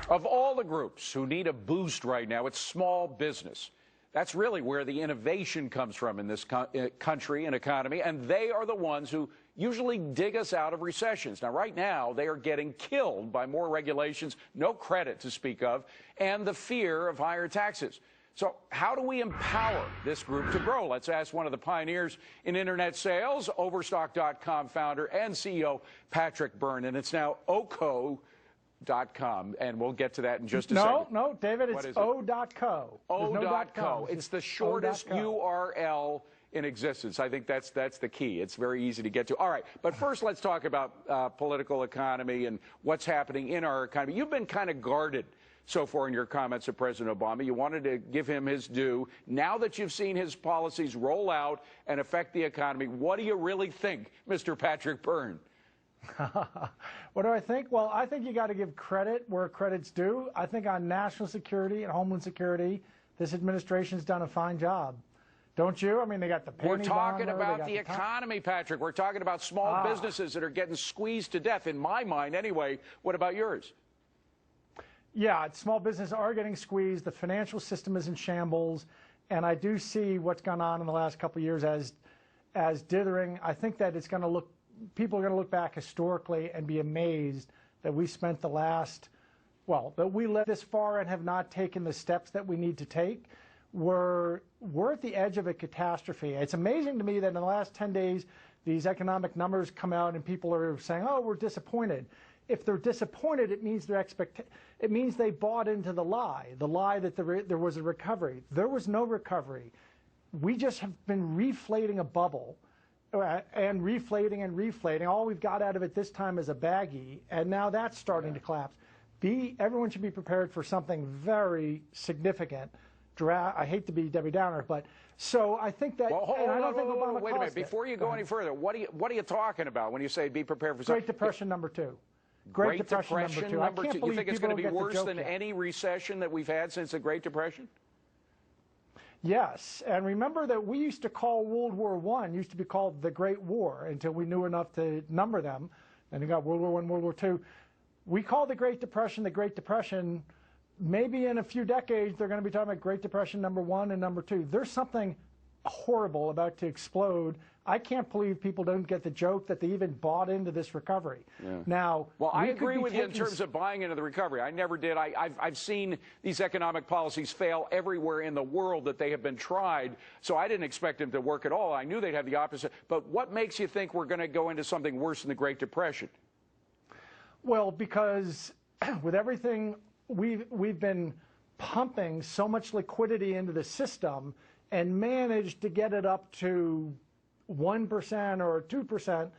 Of all the groups who need a boost right now, it's small business. That's really where the innovation comes from in this country and economy, and they are the ones who usually dig us out of recessions. Now, right now, they are getting killed by more regulations, no credit to speak of, and the fear of higher taxes. So how do we empower this group to grow? Let's ask one of the pioneers in internet sales, Overstock.com founder and CEO Patrick Byrne, and it's now OCO.com, and we'll get to that in just a second. No, David, it's O.co. O.co. It's the shortest URL in existence. I think that's the key. It's very easy to get to. All right, but first let's talk about political economy and what's happening in our economy. You've been kind of guarded so far in your comments of President Obama. You wanted to give him his due. Now that you've seen his policies roll out and affect the economy, what do you really think, Mr. Patrick Byrne? What do I think? Well, I think you got to give credit where credit's due. I think on national security and homeland security, this administration's done a fine job. Don't you? I mean, they got the penny We're talking bond, about the economy, Patrick. We're talking about small businesses that are getting squeezed to death, in my mind anyway. What about yours? Yeah, small businesses are getting squeezed. The financial system is in shambles, and I do see what's gone on in the last couple of years as dithering. I think that it's going to look, people are going to look back historically and be amazed that we spent the last, well, that we led this far and have not taken the steps that we need to take. We're at the edge of a catastrophe. It's amazing to me that in the last 10 days, these economic numbers come out and people are saying, oh, we're disappointed. If they're disappointed, it means it means they bought into the lie that there was a recovery. There was no recovery. We just have been reflating a bubble and reflating and reflating. All we've got out of it this time is a baggie, and now that's starting to collapse. Everyone should be prepared for something very significant. I hate to be Debbie Downer, but so I think that. Well, wait a minute. Before you go any further, what are you talking about when you say be prepared for something? Great Depression number 2. Great Depression number 2. You think it's going to be worse than any recession that we've had since the Great Depression? Yes, and remember that we used to call World War I, used to be called the Great War until we knew enough to number them. Then you got World War I, World War II. We call the Great Depression the Great Depression. Maybe in a few decades, they're going to be talking about Great Depression number 1 and number 2. There's something horrible about to explode. I can't believe people don't get the joke that they even bought into this recovery. Yeah. Now, well, I agree with you in terms of buying into the recovery. I never did. I've seen these economic policies fail everywhere in the world that they have been tried, so I didn't expect them to work at all. I knew they'd have the opposite. But what makes you think we're going to go into something worse than the Great Depression? Well, because with everything, we've been pumping so much liquidity into the system and managed to get it up to 1% or 2%.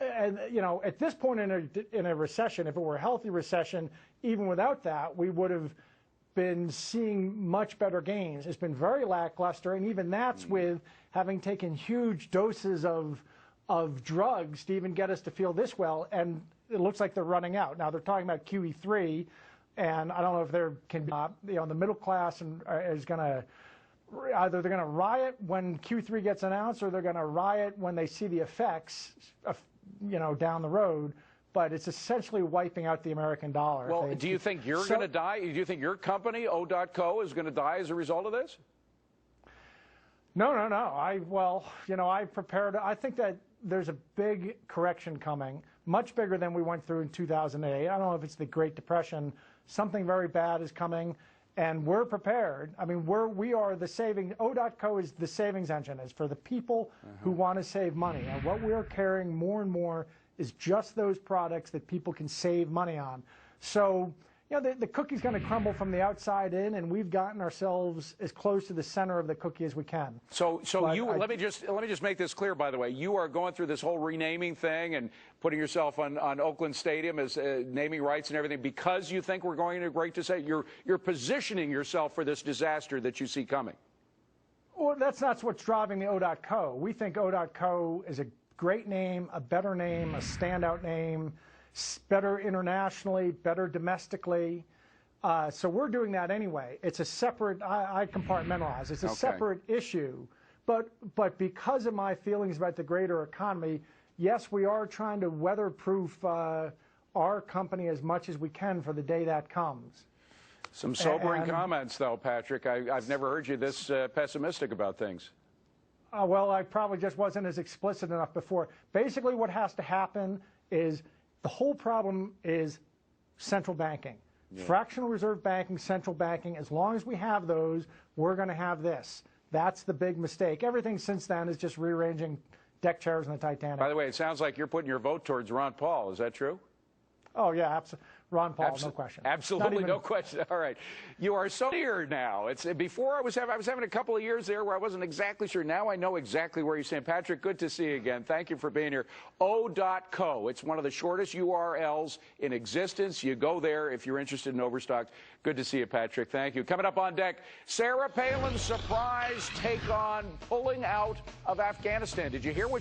And, you know, at this point in a recession, if it were a healthy recession, even without that, we would have been seeing much better gains. It's been very lackluster, and even that's with having taken huge doses of drugs to even get us to feel this well, and it looks like they're running out. Now, they're talking about QE3, and I don't know if there can be, you know, the middle class is going to, either they're going to riot when Q3 gets announced, or they're going to riot when they see the effects, you know, down the road. But it's essentially wiping out the American dollar. Well, do you think you're going to die? Do you think your company, O.co, is going to die as a result of this? No. Well, you know, I've prepared. I think that there's a big correction coming, much bigger than we went through in 2008. I don't know if it's the Great Depression. Something very bad is coming. And we're prepared. I mean, we are the saving. O.co is the savings engine. It's for the people who want to save money. And what we're carrying more and more is just those products that people can save money on. So, you know, the cookie's going to crumble from the outside in, and we've gotten ourselves as close to the center of the cookie as we can. So let me just make this clear. By the way, you are going through this whole renaming thing and putting yourself on Oakland Stadium as naming rights and everything because you think we're going into a great disaster. You're positioning yourself for this disaster that you see coming. Well, that's not what's driving the O.co. We think O.co is a great name, a better name, a standout name, better internationally, better domestically. So we're doing that anyway. It's a separate, I compartmentalize. It's a separate issue. But because of my feelings about the greater economy, yes, we are trying to weatherproof our company as much as we can for the day that comes. Some sobering comments, though, Patrick. I've never heard you this pessimistic about things. Well, I probably just wasn't as explicit enough before. Basically, what has to happen is the whole problem is central banking. Yeah. Fractional reserve banking, central banking, as long as we have those, we're going to have this. That's the big mistake. Everything since then is just rearranging deck chairs in the Titanic. By the way, it sounds like you're putting your vote towards Ron Paul. Is that true? Oh, yeah, absolutely. Ron Paul, no question. Absolutely, no question. All right. You are so near now. Before I was having a couple of years there where I wasn't exactly sure. Now I know exactly where you stand. Patrick, good to see you again. Thank you for being here. O.co. It's one of the shortest URLs in existence. You go there if you're interested in Overstock. Good to see you, Patrick. Thank you. Coming up on deck, Sarah Palin's surprise take on pulling out of Afghanistan. Did you hear what